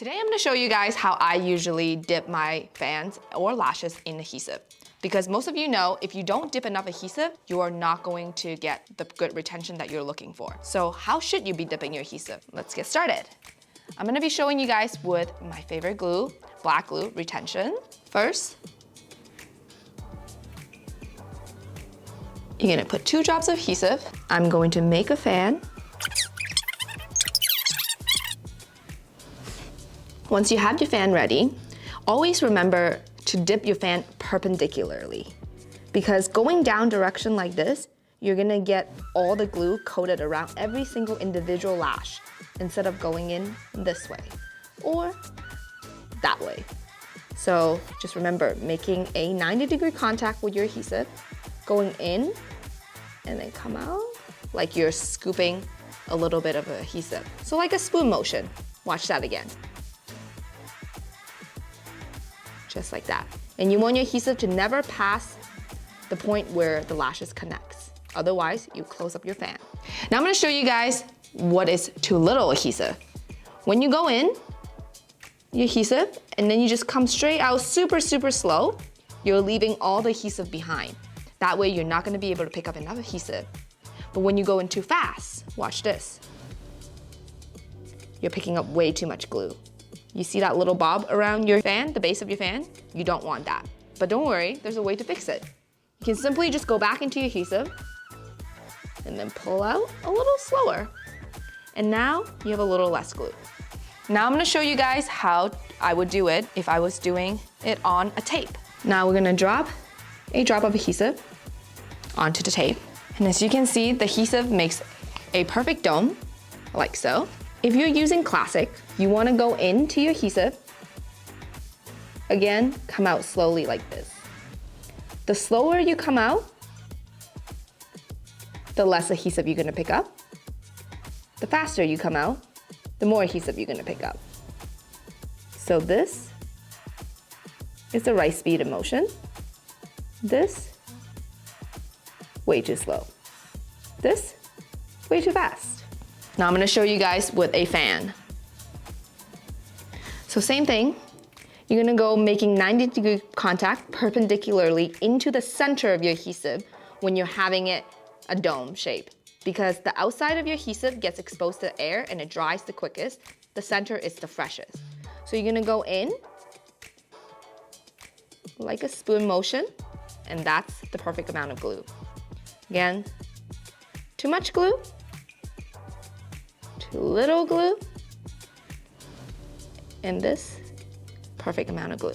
Today I'm going to show you guys how I usually dip my fans or lashes in adhesive. Because most of you know, if you don't dip enough adhesive, you are not going to get the good retention that you're looking for. So how should you be dipping your adhesive? Let's get started. I'm going to be showing you guys with my favorite glue, black glue retention. First, you're going to put 2 drops of adhesive. I'm going to make a fan. Once you have your fan ready, always remember to dip your fan perpendicularly, because going down direction like this, you're gonna get all the glue coated around every single individual lash instead of going in this way or that way. So just remember making a 90-degree contact with your adhesive, going in and then come out like you're scooping a little bit of adhesive. So like a spoon motion. Watch that again. Just like that. And you want your adhesive to never pass the point where the lashes connects. Otherwise, you close up your fan. Now I'm gonna show you guys what is too little adhesive. When you go in, your adhesive, and then you just come straight out super slow, you're leaving all the adhesive behind. That way you're not gonna be able to pick up enough adhesive. But when you go in too fast, watch this. You're picking up way too much glue. You see that little bob around your fan, the base of your fan? You don't want that. But don't worry, there's a way to fix it. You can simply just go back into your adhesive and then pull out a little slower. And now you have a little less glue. Now I'm gonna show you guys how I would do it if I was doing it on a tape. Now we're gonna drop a drop of adhesive onto the tape. And as you can see, the adhesive makes a perfect dome, like so. If you're using classic, you wanna go into your adhesive. Again, come out slowly like this. The slower you come out, the less adhesive you're gonna pick up. The faster you come out, the more adhesive you're gonna pick up. So this is the right speed of motion. This, way too slow. This, way too fast. Now I'm gonna show you guys with a fan. So same thing, you're gonna go making 90-degree contact perpendicularly into the center of your adhesive when you're having it a dome shape. Because the outside of your adhesive gets exposed to air and it dries the quickest, the center is the freshest. So you're gonna go in like a spoon motion, and that's the perfect amount of glue. Again, too much glue, too little glue, and this perfect amount of glue.